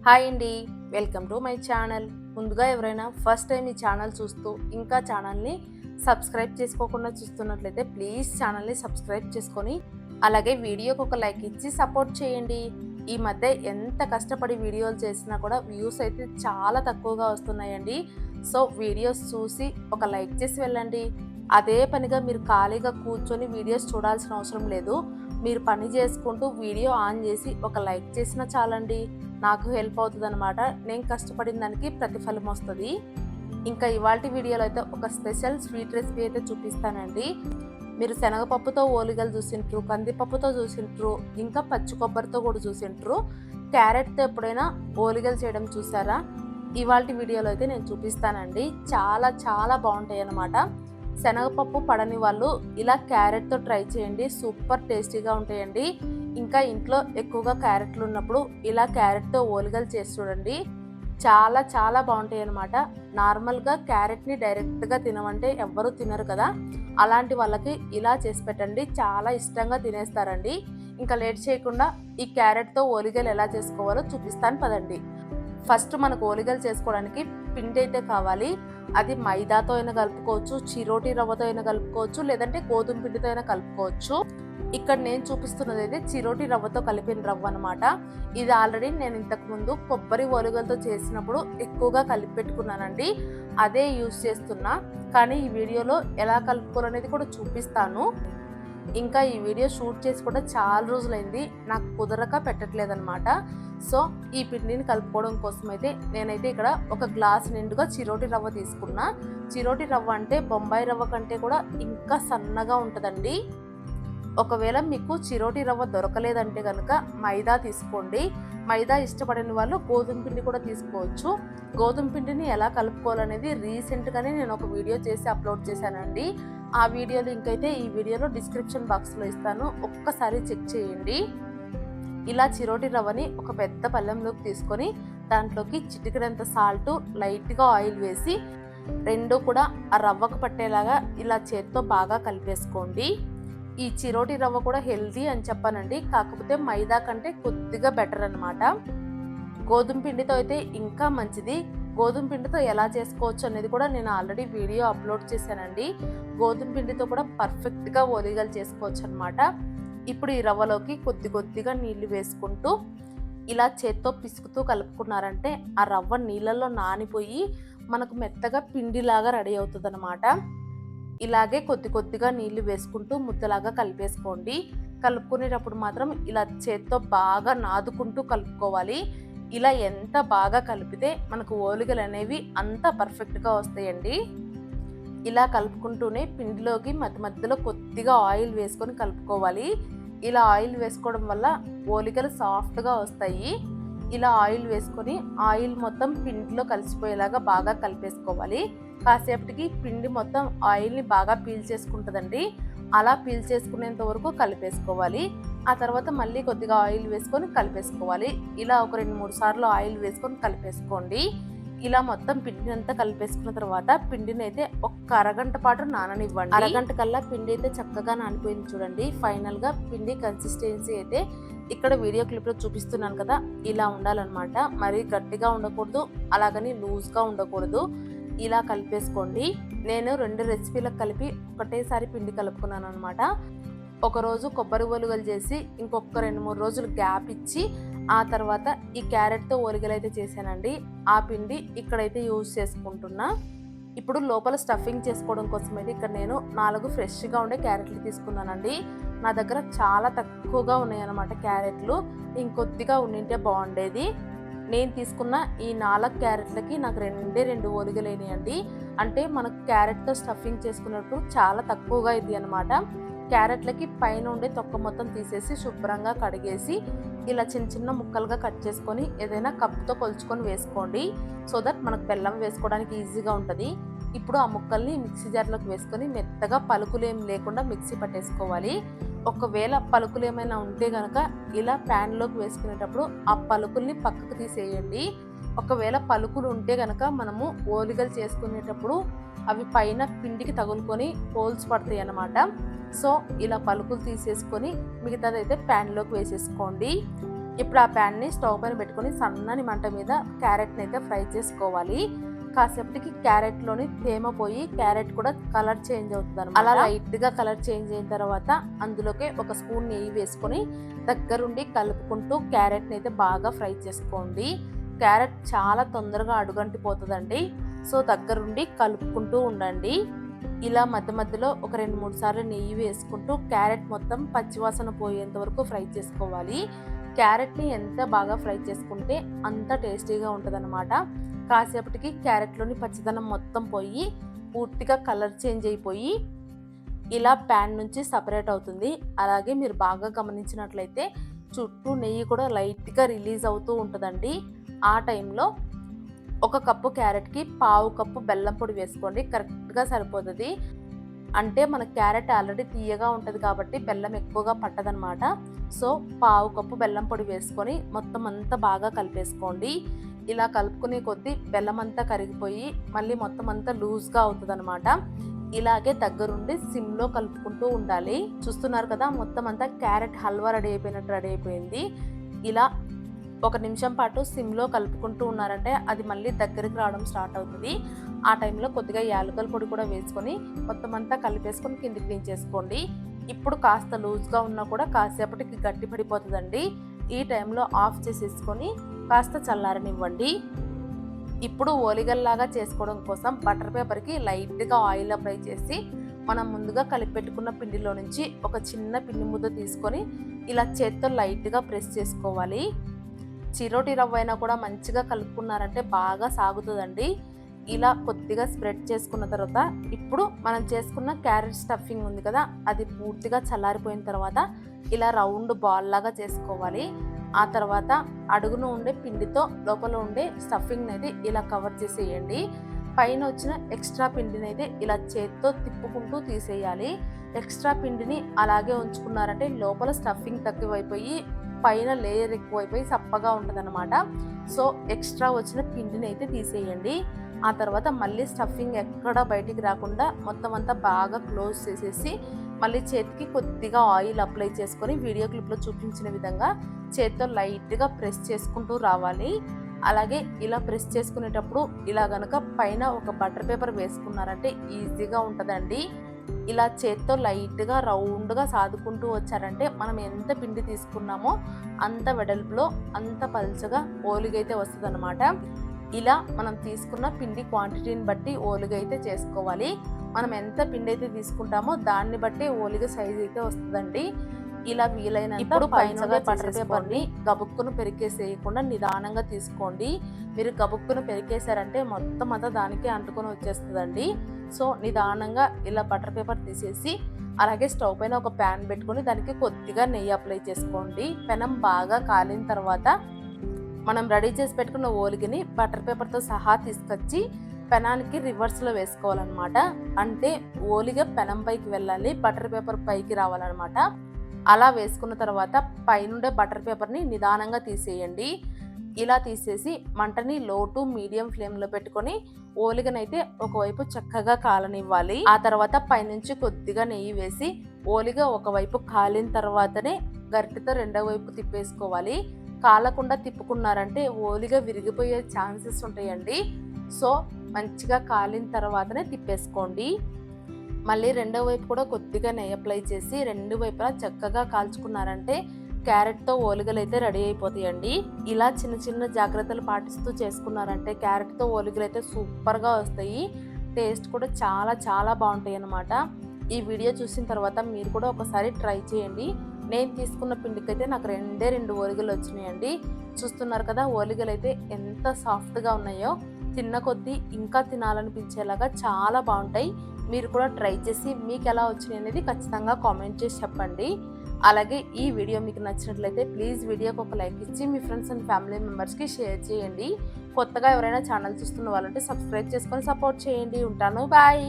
Hi అండి, welcome to my channel. ముందుగా ఎవరైనా ఫస్ట్ టైం ఈ ఛానల్ చూస్తూ ఇంకా ఛానల్ని సబ్స్క్రైబ్ చేసుకోకుండా చూస్తున్నట్లయితే ప్లీజ్ ఛానల్ని సబ్స్క్రైబ్ చేసుకొని అలాగే వీడియోకి ఒక లైక్ ఇచ్చి సపోర్ట్ చేయండి. ఈ మధ్య ఎంత కష్టపడి వీడియోలు చేసినా కూడా వ్యూస్ అయితే చాలా తక్కువగా వస్తున్నాయండి. సో వీడియోస్ చూసి ఒక లైక్ చేసి వెళ్ళండి. అదే పనిగా మీరు ఖాళీగా కూర్చొని వీడియోస్ చూడాల్సిన అవసరం లేదు. మీరు పని చేసుకుంటూ వీడియో ఆన్ చేసి ఒక లైక్ చేసినా చాలండి. నాకు హెల్ప్ అవుతుంది అనమాట. నేను కష్టపడిన దానికి ప్రతిఫలం వస్తుంది. ఇంకా ఇవాల్టి వీడియోలో అయితే ఒక స్పెషల్ స్వీట్ రెసిపీ అయితే చూపిస్తానండి. మీరు శనగపప్పుతో ఓలిగలు చూసింటారు, కందిపప్పుతో చూసింటారు, ఇంకా పచ్చి కొబ్బరితో కూడా చూసింటారు. క్యారెట్తో ఎప్పుడైనా ఓలిగలు చేయడం చూసారా? ఇవాల్టి వీడియోలో అయితే నేను చూపిస్తానండి. చాలా చాలా బాగుంటాయి అన్నమాట. శనగపప్పు పడని వాళ్ళు ఇలా క్యారెట్తో ట్రై చేయండి, సూపర్ టేస్టీగా ఉంటాయండి. ఇంకా ఇంట్లో ఎక్కువగా క్యారెట్లు ఉన్నప్పుడు ఇలా క్యారెట్తో ఓలిగలు చేసి చూడండి, చాలా చాలా బాగుంటాయి అన్నమాట. నార్మల్గా క్యారెట్ని డైరెక్ట్గా తినమంటే ఎవ్వరూ తినరు కదా, అలాంటి వాళ్ళకి ఇలా చేసి పెట్టండి, చాలా ఇష్టంగా తినేస్తారండి. ఇంకా లేట్ చేయకుండా ఈ క్యారెట్తో ఓలిగలు ఎలా చేసుకోవాలో చూపిస్తాను పదండి. ఫస్ట్ మనకు ఓలిగలు చేసుకోవడానికి పిండి అయితే కావాలి. అది మైదాతో అయినా కలుపుకోవచ్చు, చిరోటి రవ్వతో అయినా కలుపుకోవచ్చు, లేదంటే గోధుమ పిండితో అయినా కలుపుకోవచ్చు. ఇక్కడ నేను చూపిస్తున్నది అయితే చిరోటి రవ్వతో కలిపిన రవ్వ అనమాట. ఇది ఆల్రెడీ నేను ఇంతకుముందు కొబ్బరి ఓలిగలతో చేసినప్పుడు ఎక్కువగా కలిపి పెట్టుకున్నానండి, అదే యూస్ చేస్తున్నా. కానీ ఈ వీడియోలో ఎలా కలుపుకోవాలనేది కూడా చూపిస్తాను. ఇంకా ఈ వీడియో షూట్ చేసి కూడా చాలా రోజులైంది, నాకు కుదరక పెట్టట్లేదనమాట. సో ఈ పిండిని కలుపుకోవడం కోసం అయితే నేనైతే ఇక్కడ ఒక గ్లాస్ నిండుగా చిరోటి రవ్వ తీసుకున్నా. చిరోటి రవ్వ అంటే బొంబాయి రవ్వ కంటే కూడా ఇంకా సన్నగా ఉంటుందండి. ఒకవేళ మీకు చిరోటి రవ్వ దొరకలేదంటే కనుక మైదా తీసుకోండి. మైదా ఇష్టపడని వాళ్ళు గోధుమ పిండి కూడా తీసుకోవచ్చు. గోధుమ పిండిని ఎలా కలుపుకోవాలనేది రీసెంట్గానే నేను ఒక వీడియో చేసి అప్లోడ్ చేశానండి. ఆ వీడియో లింక్ అయితే ఈ వీడియోలో డిస్క్రిప్షన్ బాక్స్లో ఇస్తాను, ఒక్కసారి చెక్ చేయండి. ఇలా చిరోటి రవ్వని ఒక పెద్ద పళ్ళెంలోకి తీసుకొని దాంట్లోకి చిటికెడంత సాల్ట్, లైట్గా ఆయిల్ వేసి రెండు కూడా ఆ రవ్వకు పట్టేలాగా ఇలా చేత్తో బాగా కలిపేసుకోండి. ఈ చిరోటి రవ్వ కూడా హెల్దీ అని చెప్పానండి, కాకపోతే మైదా కంటే కొద్దిగా బెటర్ అనమాట. గోధుమ పిండితో అయితే ఇంకా మంచిది. గోధుమ పిండితో ఎలా చేసుకోవచ్చు అనేది కూడా నేను ఆల్రెడీ వీడియో అప్లోడ్ చేశానండి. గోధుమ పిండితో కూడా పర్ఫెక్ట్గా ఓలిగలు చేసుకోవచ్చు అనమాట. ఇప్పుడు ఈ రవ్వలోకి కొద్ది కొద్దిగా నీళ్లు వేసుకుంటూ ఇలా చేత్తో పిసుకుతూ కలుపుకున్నారంటే ఆ రవ్వ నీళ్ళల్లో నానిపోయి మనకు మెత్తగా పిండిలాగా రెడీ అవుతుంది అనమాట. ఇలాగే కొద్ది కొద్దిగా నీళ్లు వేసుకుంటూ ముద్దలాగా కలిపేసుకోండి. కలుపుకునేటప్పుడు మాత్రం ఇలా చేత్తో బాగా నాదుకుంటూ కలుపుకోవాలి. ఇలా ఎంత బాగా కలిపితే మనకు ఓలిగలు అనేవి అంత పర్ఫెక్ట్గా వస్తాయండి. ఇలా కలుపుకుంటూనే పిండిలోకి మధ్య మధ్యలో కొద్దిగా ఆయిల్ వేసుకొని కలుపుకోవాలి. ఇలా ఆయిల్ వేసుకోవడం వల్ల ఓలిగలు సాఫ్ట్గా వస్తాయి. ఇలా ఆయిల్ వేసుకొని ఆయిల్ మొత్తం పిండిలో కలిసిపోయేలాగా బాగా కలిపేసుకోవాలి. కాసేపటికి పిండి మొత్తం ఆయిల్ని బాగా పీల్చేసుకుంటుందండి. అలా పీల్చేసుకునేంత వరకు కలిపేసుకోవాలి. ఆ తర్వాత మళ్ళీ కొద్దిగా ఆయిల్ వేసుకొని కలిపేసుకోవాలి. ఇలా ఒక 2-3 సార్లు ఆయిల్ వేసుకొని కలిపేసుకోండి. ఇలా మొత్తం పిండిని అంతా కలిపేసుకున్న తర్వాత పిండిని అయితే ఒక అరగంట పాటు నాననివ్వండి. అరగంట కల్లా పిండి అయితే చక్కగా నానిపోయింది చూడండి. ఫైనల్గా పిండి కన్సిస్టెన్సీ అయితే ఇక్కడ వీడియో క్లిప్లో చూపిస్తున్నాను కదా, ఇలా ఉండాలన్నమాట. మరీ గట్టిగా ఉండకూడదు, అలాగని లూజ్గా ఉండకూడదు. ఇలా కలిపేసుకోండి. నేను 2 రెసిపీలకు కలిపి ఒకటేసారి పిండి కలుపుకున్నాను అనమాట. ఒకరోజు కొబ్బరి ఓలిగలు చేసి ఇంకొక 2-3 రోజులు గ్యాప్ ఇచ్చి ఆ తర్వాత ఈ క్యారెట్తో ఓలిగలు అయితే చేశానండి. ఆ పిండి ఇక్కడైతే యూజ్ చేసుకుంటున్నా. ఇప్పుడు లోపల స్టఫింగ్ చేసుకోవడం కోసం అయితే ఇక్కడ నేను 4 ఫ్రెష్గా ఉండే క్యారెట్లు తీసుకున్నానండి. నా దగ్గర చాలా తక్కువగా ఉన్నాయన్నమాట క్యారెట్లు, ఇంకొద్దిగా ఉండింటే బాగుండేది. నేను తీసుకున్న ఈ 4 క్యారెట్లకి నాకు 2 ఓలిగలు అయినాయండి. అంటే మనకు క్యారెట్తో స్టఫింగ్ చేసుకున్నట్టు చాలా తక్కువగా ఇది అనమాట. క్యారెట్లకి పైన ఉండే తొక్క మొత్తం తీసేసి శుభ్రంగా కడిగేసి ఇలా చిన్న చిన్న ముక్కలుగా కట్ చేసుకొని ఏదైనా కప్పుతో కొలుచుకొని వేసుకోండి. సో దట్ మనకు బెల్లం వేసుకోవడానికి ఈజీగా ఉంటుంది. ఇప్పుడు ఆ ముక్కల్ని మిక్సీ జార్లోకి వేసుకొని మెత్తగా పలుకులు ఏం లేకుండా మిక్సీ పట్టేసుకోవాలి. ఒకవేళ పలుకులు ఏమైనా ఉంటే కనుక ఇలా ప్యాన్లోకి వేసుకునేటప్పుడు ఆ పలుకుల్ని పక్కకు తీసేయండి. ఒకవేళ పలుకులు ఉంటే కనుక మనము ఓలిగలు చేసుకునేటప్పుడు అవి పైన పిండికి తగులుకొని హోల్స్ పడతాయి అన్నమాట. సో ఇలా పలుకులు తీసేసుకొని మిగతాదైతే ప్యాన్లోకి వేసేసుకోండి. ఇప్పుడు ఆ ప్యాన్ని స్టవ్ పైన పెట్టుకొని సన్నని మంట మీద క్యారెట్ని అయితే ఫ్రై చేసుకోవాలి. కాసేపటికి క్యారెట్లోని తేమ పోయి క్యారెట్ కూడా కలర్ చేంజ్ అవుతుంది అనమాట. అలా లైట్గా కలర్ చేంజ్ అయిన తర్వాత అందులోకి ఒక స్పూన్ నెయ్యి వేసుకొని దగ్గరుండి కలుపుకుంటూ క్యారెట్ని అయితే బాగా ఫ్రై చేసుకోండి. క్యారెట్ చాలా తొందరగా అడుగంటిపోతుందండి. సో దగ్గరుండి కలుపుకుంటూ ఉండండి. ఇలా మధ్య మధ్యలో ఒక 2-3 సార్లు నెయ్యి వేసుకుంటూ క్యారెట్ మొత్తం పచ్చివాసన పోయేంత వరకు ఫ్రై చేసుకోవాలి. క్యారెట్ని ఎంత బాగా ఫ్రై చేసుకుంటే అంత టేస్టీగా ఉంటుందన్నమాట. కాసేపటికి క్యారెట్లోని పచ్చిదనం మొత్తం పోయి పూర్తిగా కలర్ చేంజ్ అయిపోయి ఇలా ప్యాన్ నుంచి సపరేట్ అవుతుంది. అలాగే మీరు బాగా గమనించినట్లయితే చుట్టూ నెయ్యి కూడా లైట్గా రిలీజ్ అవుతూ ఉంటుందండి. ఆ టైంలో ఒక కప్పు క్యారెట్కి పావు కప్పు బెల్లం పొడి వేసుకోండి, కరెక్ట్గా సరిపోతుంది. అంటే మన క్యారెట్ ఆల్రెడీ తీయగా ఉంటుంది కాబట్టి బెల్లం ఎక్కువగా పట్టదనమాట. సో పావు కప్పు బెల్లం పొడి వేసుకొని మొత్తం అంతా బాగా కలిపేసుకోండి. ఇలా కలుపుకునే కొద్దీ బెల్లం అంతా కరిగిపోయి మళ్ళీ మొత్తం అంతా లూజ్గా అవుతుంది అనమాట. ఇలాగే దగ్గరుండి సిమ్లో కలుపుకుంటూ ఉండాలి. చూస్తున్నారు కదా, మొత్తం అంతా క్యారెట్ హల్వా రెడీ అయిపోయింది. ఇలా 1 నిమిషం పాటు సిమ్లో కలుపుకుంటూ ఉన్నారంటే అది మళ్ళీ దగ్గరికి రావడం స్టార్ట్ అవుతుంది. ఆ టైంలో కొద్దిగా యాలకుల పొడి కూడా వేసుకొని మొత్తం అంతా కలిపేసుకొని కిందికి దించేసుకోండి. ఇప్పుడు కాస్త లూజ్గా ఉన్నా కూడా కాసేపటికి గట్టి పడిపోతుందండి. ఈ టైంలో ఆఫ్ చేసేసుకొని కాస్త చల్లారనివ్వండి. ఇప్పుడు ఓలిగల్లాగా చేసుకోవడం కోసం బటర్ పేపర్కి లైట్గా ఆయిల్ అప్లై చేసి మనం ముందుగా కలిపెట్టుకున్న పిండిలో నుంచి ఒక చిన్న పిండి ముద్ద తీసుకొని ఇలా చేత్తో లైట్గా ప్రెస్ చేసుకోవాలి. చిరోటి రవ్వ అయినా కూడా మంచిగా కలుపుకున్నారంటే బాగా సాగుతుందండి. ఇలా కొద్దిగా స్ప్రెడ్ చేసుకున్న తర్వాత ఇప్పుడు మనం చేసుకున్న క్యారెట్ స్టఫింగ్ ఉంది కదా, అది పూర్తిగా చల్లారిపోయిన తర్వాత ఇలా రౌండ్ బాల్ లాగా చేసుకోవాలి. ఆ తర్వాత అడుగున ఉండే పిండితో లోపల ఉండే స్టఫింగ్ అయితే ఇలా కవర్ చేసేయండి. పైన వచ్చిన ఎక్స్ట్రా పిండిని అయితే ఇలా చేత్తో తిప్పుకుంటూ తీసేయాలి. ఎక్స్ట్రా పిండిని అలాగే ఉంచుకున్నారంటే లోపల స్టఫింగ్ తక్కువైపోయి పైన లేయర్ ఎక్కువైపోయి సప్పగా ఉంటుందన్నమాట. సో ఎక్స్ట్రా వచ్చిన పిండిని అయితే తీసేయండి. ఆ తర్వాత మళ్ళీ స్టఫింగ్ ఎక్కడ బయటికి రాకుండా మొత్తం అంతా బాగా క్లోజ్ చేసేసి మళ్ళీ చేతికి కొద్దిగా ఆయిల్ అప్లై చేసుకొని వీడియో క్లిప్లో చూపించిన విధంగా చేత్తో లైట్గా ప్రెస్ చేసుకుంటూ రావాలి. అలాగే ఇలా ప్రెస్ చేసుకునేటప్పుడు ఇలా గనక పైన ఒక బటర్ పేపర్ వేసుకున్నారంటే ఈజీగా ఉంటుందండి. ఇలా చేత్తో లైట్గా రౌండ్గా సాదుకుంటూ వచ్చారంటే మనం ఎంత పిండి తీసుకున్నామో అంత వెడల్పులో అంత పల్చగా ఓలిగైతే వస్తుంది అనమాట. ఇలా మనం తీసుకున్న పిండి క్వాంటిటీని బట్టి ఓలిగ అయితే చేసుకోవాలి. మనం ఎంత పిండి అయితే తీసుకుంటామో దాన్ని బట్టి ఓలిగ సైజ్ అయితే వస్తుందండి. ఇలా వీలైనంత ఇప్పుడు పైన బటర్ పేపర్ని గబుక్కును పెరికేసేయకుండా నిదానంగా తీసుకోండి. మీరు గబుక్కును పెరికేసారంటే మొత్తం అంతా దానికే అంటుకొని వచ్చేస్తుందండి. సో నిదానంగా ఇలా బటర్ పేపర్ తీసేసి అలాగే స్టవ్ పైన ఒక ప్యాన్ పెట్టుకొని దానికి కొద్దిగా నెయ్యి అప్లై చేసుకోండి. పెనం బాగా కాలిన తర్వాత మనం రెడీ చేసి పెట్టుకున్న ఓలిగిని బటర్ పేపర్తో సహా తీసుకొచ్చి పెనానికి రివర్స్లో వేసుకోవాలన్నమాట. అంటే ఓలిగ పెనం పైకి వెళ్ళాలి, బటర్ పేపర్ పైకి రావాలన్నమాట. అలా వేసుకున్న తర్వాత పైనుండే బటర్ పేపర్ని నిదానంగా తీసేయండి. ఇలా తీసేసి మంటని లో టు మీడియం ఫ్లేమ్లో పెట్టుకొని ఓలిగనైతే ఒకవైపు చక్కగా కాలనివ్వాలి. ఆ తర్వాత పైనుంచి కొద్దిగా నెయ్యి వేసి ఓలిగ ఒకవైపు కాలిన తర్వాతనే గరిటెతో రెండో వైపు తిప్పేసుకోవాలి. కాలకుండా తిప్పుకున్నారంటే ఓలిగ విరిగిపోయే ఛాన్సెస్ ఉంటాయండి. సో మంచిగా కాలిన తర్వాతనే తిప్పేసుకోండి. మళ్ళీ రెండో వైపు కూడా కొద్దిగా నెయ్యి అప్లై చేసి రెండు వైపులా చక్కగా కాల్చుకున్నారంటే క్యారెట్తో ఓలిగలు అయితే రెడీ అయిపోతాయండి. ఇలా చిన్న చిన్న జాగ్రత్తలు పాటిస్తూ చేసుకున్నారంటే క్యారెట్తో ఓలిగలు అయితే సూపర్గా వస్తాయి. టేస్ట్ కూడా చాలా చాలా బాగుంటాయి అన్నమాట. ఈ వీడియో చూసిన తర్వాత మీరు కూడా ఒకసారి ట్రై చేయండి. నేను తీసుకున్న పిండికైతే నాకు రెండు ఓలిగలు వచ్చినాయండి. చూస్తున్నారు కదా, ఓలిగలు అయితే ఎంత సాఫ్ట్గా ఉన్నాయో. తిన్న కొద్దీ ఇంకా తినాలనిపించేలాగా చాలా బాగుంటాయి. మీరు కూడా ట్రై చేసి మీకు ఎలా వచ్చినాయి అనేది ఖచ్చితంగా కామెంట్ చేసి చెప్పండి. అలాగే ఈ వీడియో మీకు నచ్చినట్లయితే ప్లీజ్ వీడియోకి ఒక లైక్ ఇచ్చి మీ ఫ్రెండ్స్ అండ్ ఫ్యామిలీ మెంబర్స్కి షేర్ చేయండి. కొత్తగా ఎవరైనా ఛానల్ చూస్తున్న వాళ్ళంటే సబ్స్క్రైబ్ చేసుకొని సపోర్ట్ చేయండి. ఉంటాను, బాయ్.